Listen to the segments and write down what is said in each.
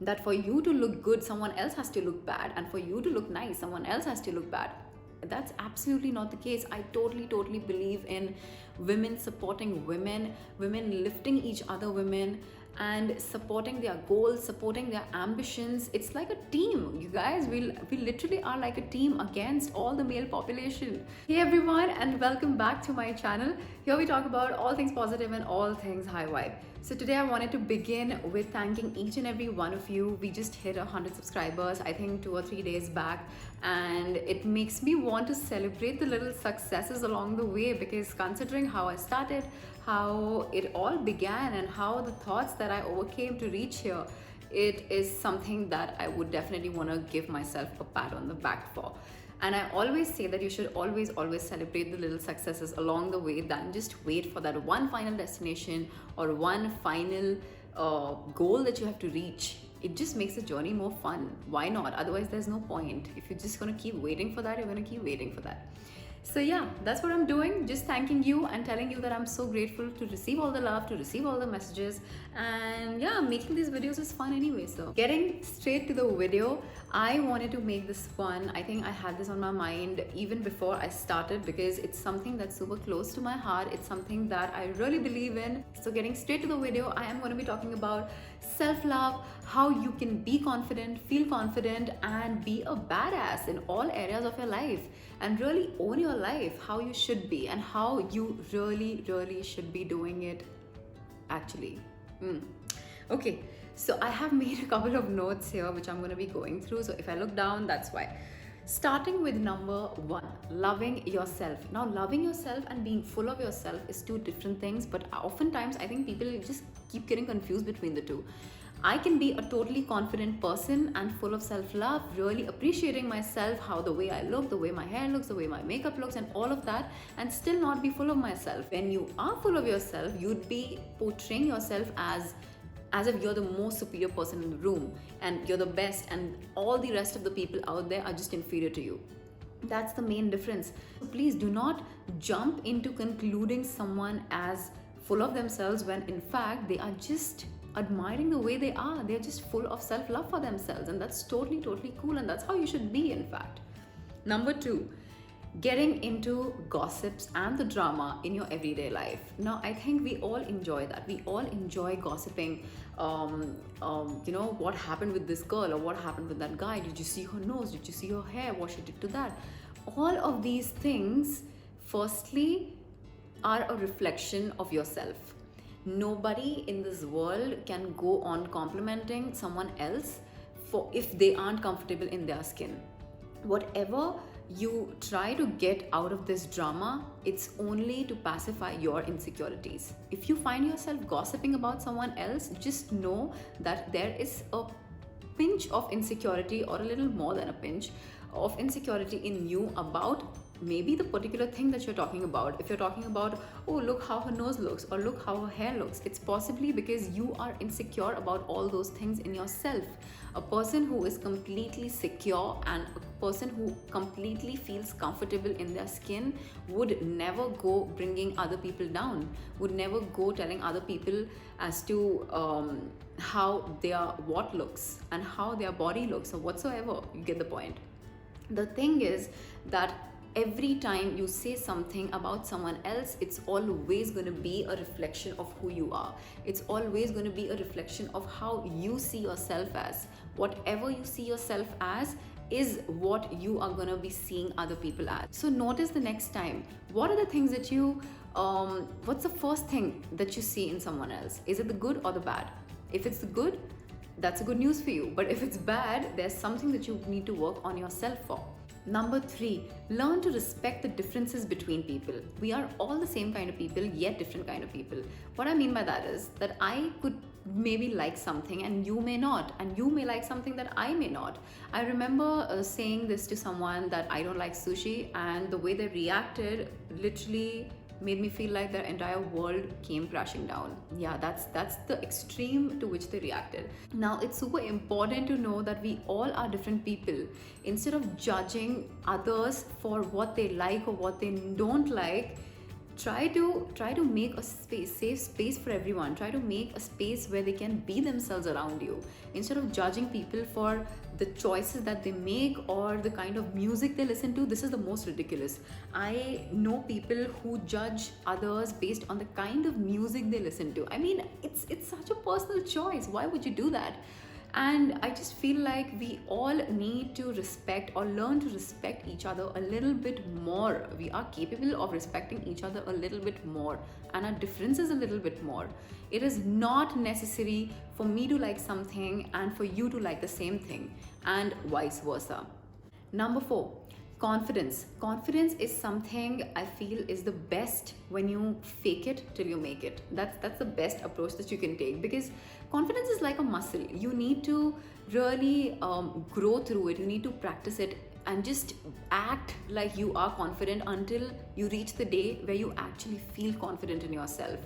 that for you to look good, someone else has to look bad, and for you to look nice, someone else has to look bad. That's absolutely not the case. I totally believe in women supporting women, women lifting each other women, and supporting their goals, supporting their ambitions. It's like a team, you guys. We literally are like a team against all the male population. Hey everyone, and welcome back to my channel. Here we talk about all things positive and all things high vibe. So today I wanted to begin with thanking each and every one of you. We just hit 100 subscribers, I think 2 or 3 days back, and it makes me want to celebrate the little successes along the way, because considering how I started, how it all began, and how the thoughts that I overcame to reach here, it is something that I would definitely want to give myself a pat on the back for. And I always say that you should always celebrate the little successes along the way than just wait for that one final destination or one final goal that you have to reach. It just makes the journey more fun. Why not? Otherwise, there's no point. If you're just gonna keep waiting for that, you're gonna keep waiting for that. So yeah, that's what I'm doing. Just thanking you and telling you that I'm so grateful to receive all the love, to receive all the messages. And yeah, making these videos is fun anyway. So getting straight to the video, I wanted to make this fun. I think I had this on my mind even before I started, because it's something that's super close to my heart. It's something that I really believe in. So getting straight to the video, I am going to be talking about self-love, how you can be confident, feel confident, and be a badass in all areas of your life, and really own your life how you should be, and how you really should be doing it actually. Okay, so I have made a couple of notes here which I'm going to be going through. So if I look down, that's why. Starting with number 1, loving yourself. Now, loving yourself and being full of yourself is two different things, but oftentimes I think people just keep getting confused between the two. I can be a totally confident person and full of self-love, really appreciating myself, how the way I look, the way my hair looks, the way my makeup looks, and all of that, and still not be full of myself. When you are full of yourself, you'd be portraying yourself as if you're the most superior person in the room and you're the best, and all the rest of the people out there are just inferior to you. That's the main difference. So please do not jump into concluding someone as full of themselves when in fact they are just admiring the way they are. They're just full of self-love for themselves, and that's totally cool, and that's how you should be, in fact. Number 2, getting into gossips and the drama in your everyday life. Now, I think we all enjoy that. We all enjoy gossiping. What happened with this girl, or what happened with that guy? Did you see her nose? Did you see her hair? What she did to that? All of these things, firstly, are a reflection of yourself. Nobody in this world can go on complimenting someone else for if they aren't comfortable in their skin. Whatever you try to get out of this drama, it's only to pacify your insecurities. If you find yourself gossiping about someone else, just know that there is a pinch of insecurity, or a little more than a pinch of insecurity in you about maybe the particular thing that you're talking about. If you're talking about, oh, look how her nose looks, or look how her hair looks, it's possibly because you are insecure about all those things in yourself. A person who is completely secure and a person who completely feels comfortable in their skin would never go bringing other people down, would never go telling other people as to how their what looks and how their body looks or whatsoever. You get the point. The thing is that every time you say something about someone else, it's always going to be a reflection of who you are. It's always going to be a reflection of how you see yourself as. Whatever you see yourself as is what you are going to be seeing other people as. So notice the next time, what are the things that you what's the first thing that you see in someone else? Is it the good or the bad? If it's the good, that's a good news for you. But if it's bad, there's something that you need to work on yourself for. Number 3, learn to respect the differences between people. We are all the same kind of people, yet different kind of people. What I mean by that is that I could maybe like something and you may not, and you may like something that I may not. I remember saying this to someone that I don't like sushi, and the way they reacted literally made me feel like their entire world came crashing down. Yeah, that's the extreme to which they reacted. Now, it's super important to know that we all are different people. Instead of judging others for what they like or what they don't like, Try to make a safe space for everyone. Try to make a space where they can be themselves around you, instead of judging people for the choices that they make or the kind of music they listen to. This is the most ridiculous. I know people who judge others based on the kind of music they listen to. I mean, it's such a personal choice. Why would you do that? And I just feel like we all need to respect or learn to respect each other a little bit more. We are capable of respecting each other a little bit more, and our differences a little bit more. It is not necessary for me to like something and for you to like the same thing, and vice versa. Number 4, confidence. Confidence is something I feel is the best when you fake it till you make it. That's the best approach that you can take, because confidence is like a muscle. You need to really grow through it. You need to practice it and just act like you are confident until you reach the day where you actually feel confident in yourself.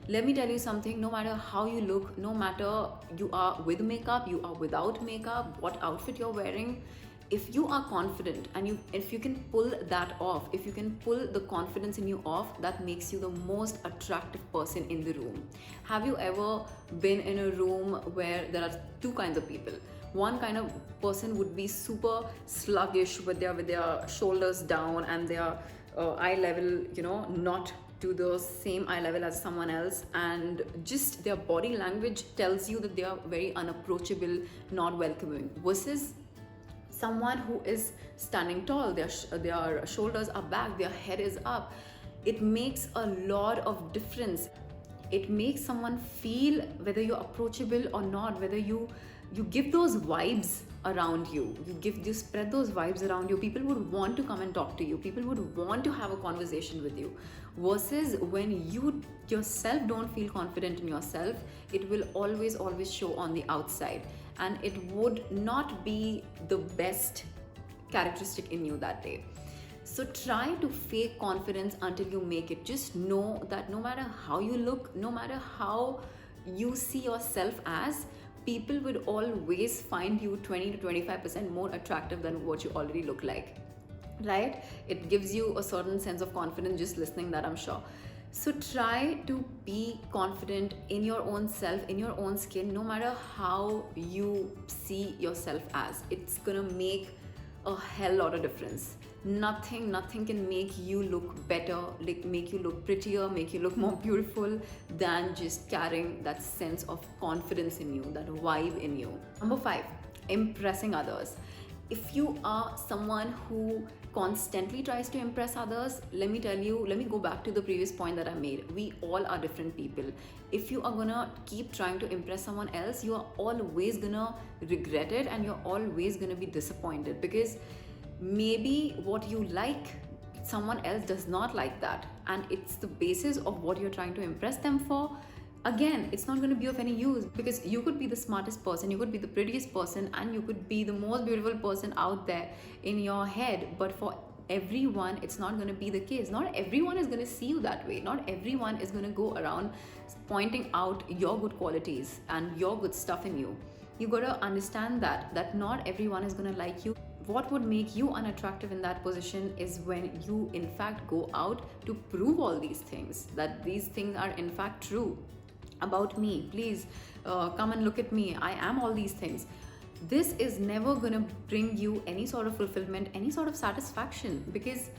Let me tell you something, no matter how you look, no matter you are with makeup, you are without makeup, what outfit you're wearing, if you are confident and if you can pull that off, if you can pull the confidence in you off, that makes you the most attractive person in the room. Have you ever been in a room where there are two kinds of people? One kind of person would be super sluggish with their shoulders down and their eye level, not to the same eye level as someone else, and just their body language tells you that they are very unapproachable, not welcoming, versus someone who is standing tall, their shoulders are back, their head is up. It makes a lot of difference. It makes someone feel whether you're approachable or not, whether you give those vibes around you. You spread those vibes around you. People would want to come and talk to you. People would want to have a conversation with you. Versus when you yourself don't feel confident in yourself, it will always show on the outside, and it would not be the best characteristic in you that day. So try to fake confidence until you make it. Just know that no matter how you look, no matter how you see yourself as, people would always find you 20 to 25% more attractive than what you already look like, right? It gives you a certain sense of confidence just listening that, I'm sure. So try to be confident in your own self, in your own skin, no matter how you see yourself as. It's gonna make a hell lot of difference. Nothing can make you look better, like make you look prettier, make you look more beautiful than just carrying that sense of confidence in you, that vibe in you. Number 5, impressing others. If you are someone who constantly tries to impress others, let me go back to the previous point that I made. We all are different people. If you are gonna keep trying to impress someone else, you are always gonna regret it and you're always gonna be disappointed, because maybe what you like, someone else does not like that, and it's the basis of what you're trying to impress them for. Again, it's not going to be of any use, because you could be the smartest person, you could be the prettiest person, and you could be the most beautiful person out there in your head, but for everyone it's not going to be the case. Not everyone is going to see you that way. Not everyone is going to go around pointing out your good qualities and your good stuff in you. You got to understand that not everyone is going to like you. What would make you unattractive in that position is when you in fact go out to prove all these things, that these things are in fact true about me. Please come and look at me. I am all these things. This is never gonna bring you any sort of fulfillment, any sort of satisfaction, because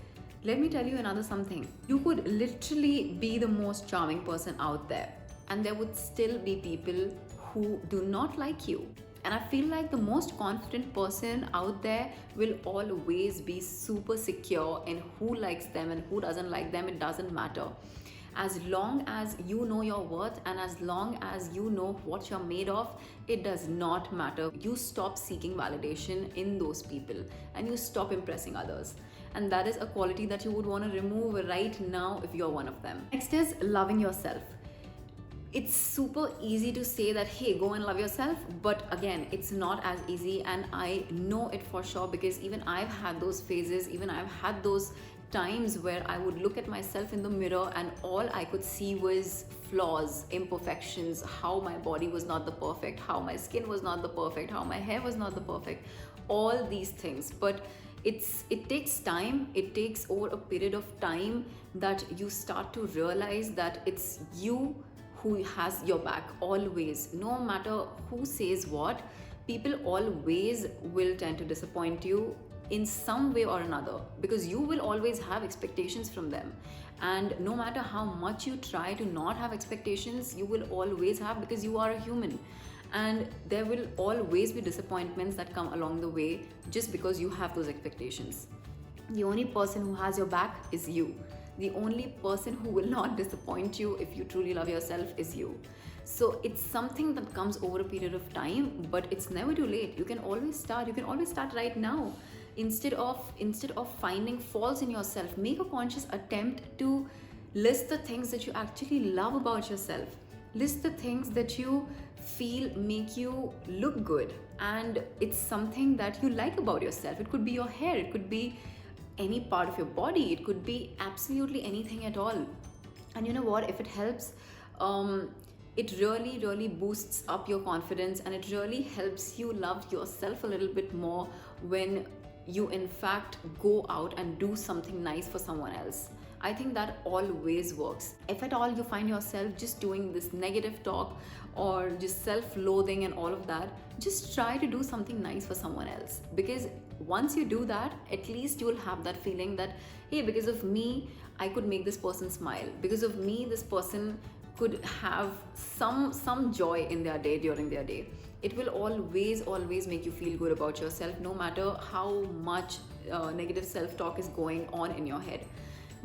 let me tell you another something. You could literally be the most charming person out there, and there would still be people who do not like you. And I feel like the most confident person out there will always be super secure in who likes them and who doesn't like them. It doesn't matter. As long as you know your worth and as long as you know what you're made of, it does not matter. You stop seeking validation in those people and you stop impressing others. And that is a quality that you would want to remove right now if you're one of them. Next is loving yourself. It's super easy to say that, hey, go and love yourself. But again, it's not as easy. And I know it for sure, because even I've had those phases, even I've had those times where I would look at myself in the mirror and all I could see was flaws, imperfections, how my body was not the perfect, how my skin was not the perfect, how my hair was not the perfect, all these things. But It takes time. It takes over a period of time that you start to realize that it's you who has your back always. No matter who says what, people always will tend to disappoint you in some way or another, because you will always have expectations from them. And no matter how much you try to not have expectations, you will always have, because you are a human. And there will always be disappointments that come along the way just because you have those expectations. The only person who has your back is you. The only person who will not disappoint you if you truly love yourself is you. So it's something that comes over a period of time, but it's never too late. You can always start. You can always start right now. Instead of finding faults in yourself, make a conscious attempt to list the things that you actually love about yourself. List the things that you feel make you look good, and it's something that you like about yourself. It could be your hair, it could be any part of your body, it could be absolutely anything at all. And you know what, if it helps, it really boosts up your confidence, and it really helps you love yourself a little bit more when you in fact go out and do something nice for someone else. I think that always works. If at all you find yourself just doing this negative talk or just self-loathing and all of that, just try to do something nice for someone else. Because once you do that, at least you will have that feeling that, hey, because of me, I could make this person smile. Because of me, this person could have some joy in their day, during their day. It will always make you feel good about yourself, no matter how much negative self-talk is going on in your head.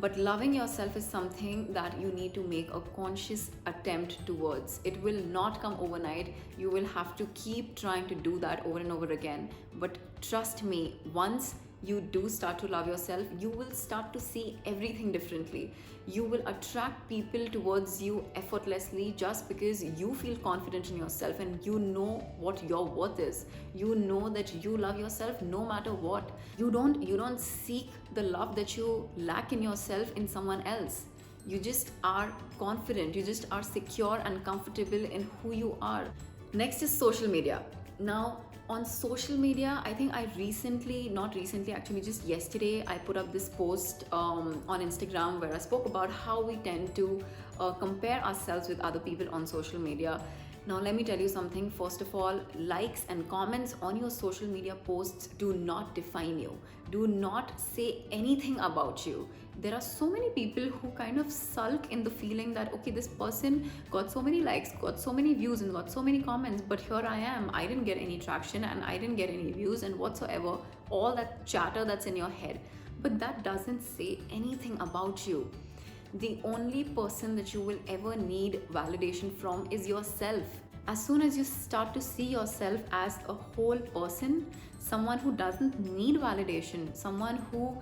But loving yourself is something that you need to make a conscious attempt towards. It will not come overnight. You will have to keep trying to do that over and over again. But trust me, once you do start to love yourself, you will start to see everything differently. You will attract people towards you effortlessly just because you feel confident in yourself and you know what your worth is. You know that you love yourself no matter what. You don't seek the love that you lack in yourself in someone else. You just are confident, you just are secure and comfortable in who you are. Next is social media. Now, on social media, I think just yesterday, I put up this post on Instagram where I spoke about how we tend to compare ourselves with other people on social media. Now, let me tell you something. First of all, likes and comments on your social media posts do not define you, do not say anything about you. There are so many people who kind of sulk in the feeling that, okay, this person got so many likes, got so many views, and got so many comments, but here I am, I didn't get any traction and I didn't get any views and whatsoever, all that chatter that's in your head. But that doesn't say anything about you. The only person that you will ever need validation from is yourself. As soon as you start to see yourself as a whole person, someone who doesn't need validation, someone who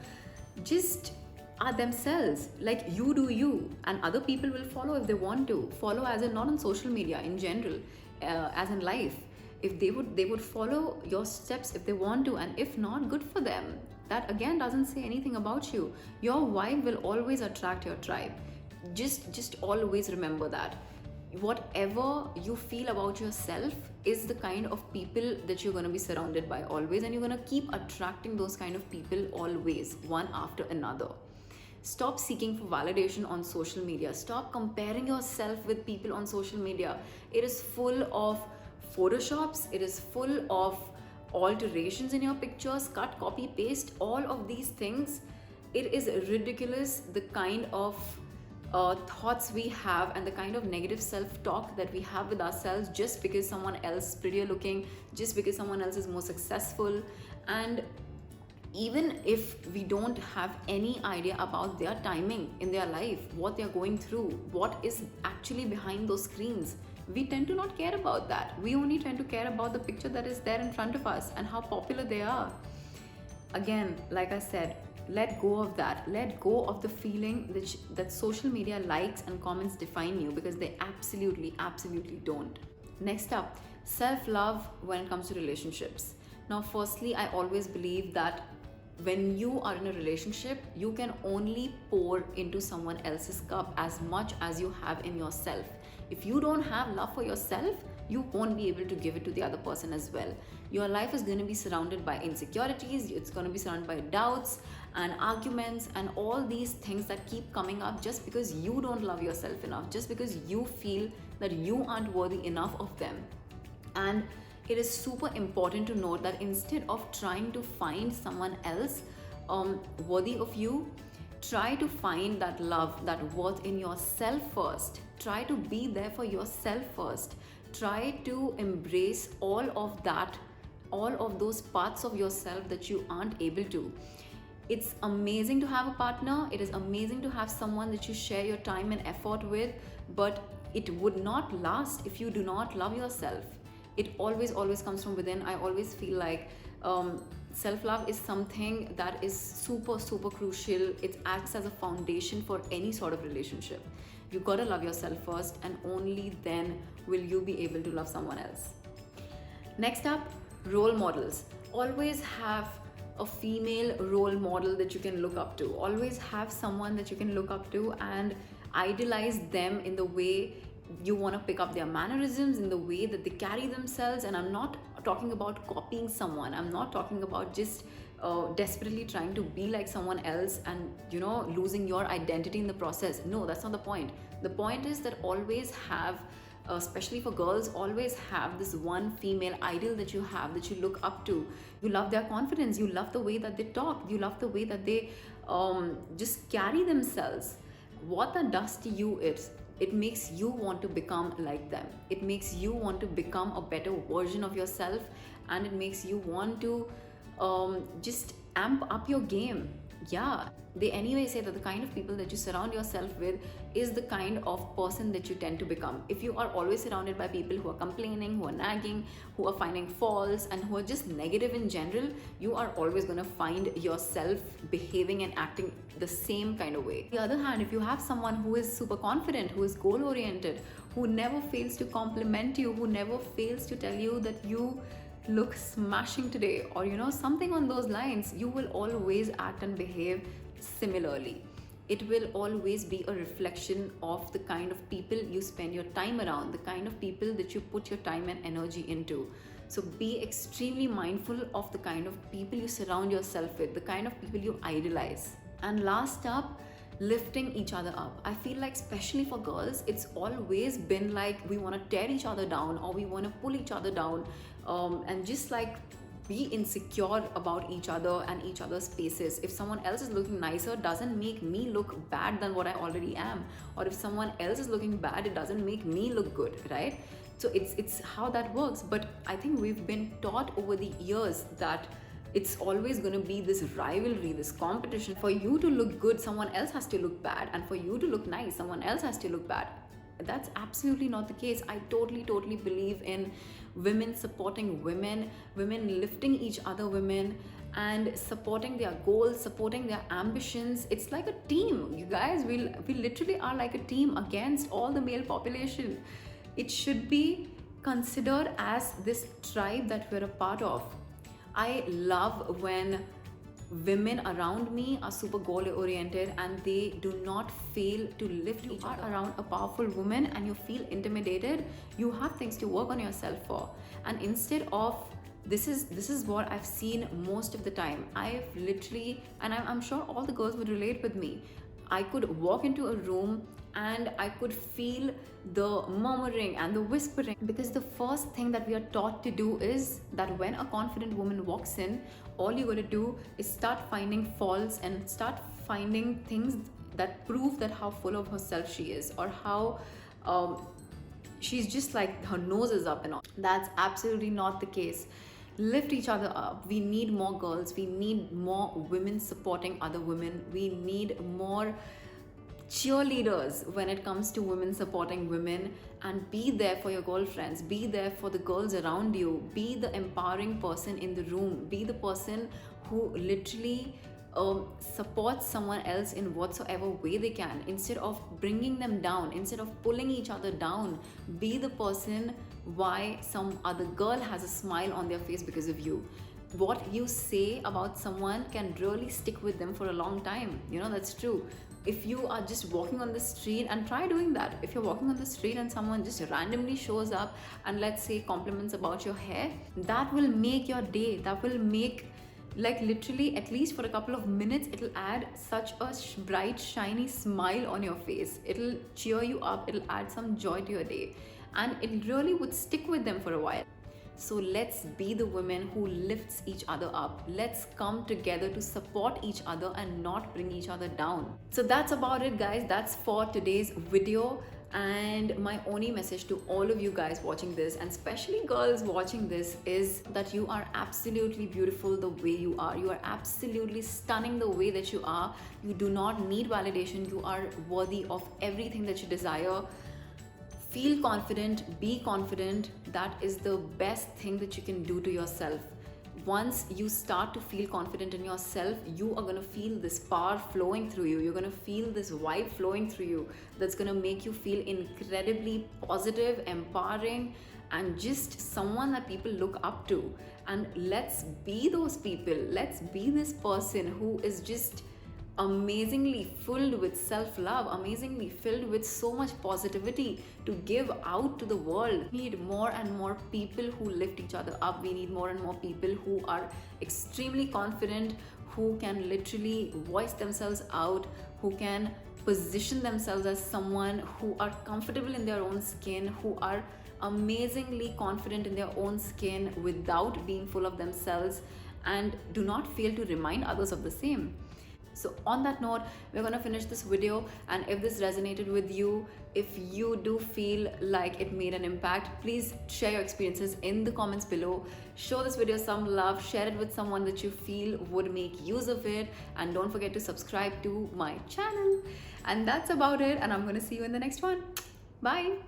just are themselves, like you do you, and other people will follow if they want to follow, as in not on social media, in general, as in life. If they would follow your steps if they want to, and if not, good for them. That again doesn't say anything about you. Your vibe will always attract your tribe. Just always remember that. Whatever you feel about yourself is the kind of people that you're going to be surrounded by always, and you're going to keep attracting those kind of people always, one after another. Stop seeking for validation on social media. Stop comparing yourself with people on social media. It is full of photoshops. It is full of alterations in your pictures, cut, copy, paste, all of these things. It is ridiculous, the kind of thoughts we have and the kind of negative self-talk that we have with ourselves just because someone else is prettier looking, just because someone else is more successful. And even if we don't have any idea about their timing in their life, what they're going through, what is actually behind those screens, we tend to not care about that. We only tend to care about the picture that is there in front of us and how popular they are. Again, like I said, let go of that. Let go of the feeling that social media likes and comments define you, because they absolutely don't. Next up, self-love when it comes to relationships. Now, firstly, I always believe that when you are in a relationship, you can only pour into someone else's cup as much as you have in yourself. If you don't have love for yourself, you won't be able to give it to the other person as well. Your life is going to be surrounded by insecurities, it's going to be surrounded by doubts and arguments and all these things that keep coming up just because you don't love yourself enough, just because you feel that you aren't worthy enough of them. And it is super important to note that instead of trying to find someone else worthy of you, try to find that love, that worth in yourself first. Try to be there for yourself first. Try to embrace all of that, all of those parts of yourself that you aren't able to. It's amazing to have a partner, it is amazing to have someone that you share your time and effort with, but it would not last if you do not love yourself. It always comes from within. I always feel like self-love is something that is super crucial. It acts as a foundation for any sort of relationship. You gotta love yourself first, and only then will you be able to love someone else. Next up, role models. Always have a female role model that you can look up to. Always have someone that you can look up to and idolize them in the way you want to pick up their mannerisms, in the way that they carry themselves. And I'm not talking about copying someone, I'm not talking about just desperately trying to be like someone else and losing your identity in the process. No, that's not the point. The point is that always have, especially for girls, always have this one female idol that you have, that you look up to. You love their confidence, you love the way that they talk, you love the way that they just carry themselves. What that does to you is, it makes you want to become like them. It makes you want to become a better version of yourself, and it makes you want to just amp up your game. Yeah, they anyway say that the kind of people that you surround yourself with is the kind of person that you tend to become. If you are always surrounded by people who are complaining, who are nagging, who are finding faults, and who are just negative in general, you are always going to find yourself behaving and acting the same kind of way. On the other hand, if you have someone who is super confident, who is goal oriented, who never fails to compliment you, who never fails to tell you that you look smashing today, or something on those lines, you will always act and behave similarly. It will always be a reflection of the kind of people you spend your time around, the kind of people that you put your time and energy into. So be extremely mindful of the kind of people you surround yourself with, the kind of people you idolize. And last up, lifting each other up. I feel like, especially for girls, it's always been like we want to tear each other down, or we want to pull each other down, and just like be insecure about each other and each other's spaces. If someone else is looking nicer, doesn't make me look bad than what I already am. Or if someone else is looking bad, it doesn't make me look good, right? So it's how that works. But I think we've been taught over the years that it's always going to be this rivalry, this competition. For you to look good, someone else has to look bad, and for you to look nice, someone else has to look bad. That's absolutely not the case. I totally believe in women supporting women, women lifting each other women, and supporting their goals, supporting their ambitions. It's like a team, you guys. We literally are like a team against all the male population. It should be considered as this tribe that we're a part of. I love when women around me are super goal oriented and they do not fail to lift each other. Around a powerful woman and you feel intimidated, you have things to work on yourself for. And instead of this is what I've seen most of the time. I've literally, and I'm sure all the girls would relate with me, I could walk into a room and I could feel the murmuring and the whispering, because the first thing that we are taught to do is that when a confident woman walks in, all you gotta do is start finding faults and start finding things that prove that how full of herself she is, or how she's just like her nose is up and all. That's absolutely not the case. Lift each other up. We need more girls. We need more women supporting other women. We need more cheerleaders when it comes to women supporting women. And be there for your girlfriends, be there for the girls around you, be the empowering person in the room, be the person who literally supports someone else in whatsoever way they can. Instead of bringing them down, instead of pulling each other down, be the person why some other girl has a smile on their face because of you. What you say about someone can really stick with them for a long time. That's true. If you are just walking on the street, and try doing that, if you're walking on the street and someone just randomly shows up and let's say compliments about your hair, that will make your day. That will make, like, literally, at least for a couple of minutes, it'll add such a bright shiny smile on your face. It'll cheer you up, it'll add some joy to your day, and it really would stick with them for a while. So let's be the women who lifts each other up. Let's come together to support each other and not bring each other down. So that's about it, guys. That's for today's video. And my only message to all of you guys watching this, and especially girls watching this, is that you are absolutely beautiful the way you are. You are absolutely stunning the way that you are. You do not need validation. You are worthy of everything that you desire. Feel confident, be confident. That is the best thing that you can do to yourself. Once you start to feel confident in yourself, you are going to feel this power flowing through you. You're going to feel this vibe flowing through you that's going to make you feel incredibly positive, empowering, and just someone that people look up to. And let's be those people. Let's be this person who is just amazingly filled with self-love, amazingly filled with so much positivity to give out to the world. We need more and more people who lift each other up. We need more and more people who are extremely confident, who can literally voice themselves out, who can position themselves as someone who are comfortable in their own skin, who are amazingly confident in their own skin without being full of themselves, and do not fail to remind others of the same. So on that note, we're gonna finish this video, and if this resonated with you, if you do feel like it made an impact, please share your experiences in the comments below. Show this video some love, share it with someone that you feel would make use of it, and don't forget to subscribe to my channel. And that's about it, and I'm gonna see you in the next one. Bye.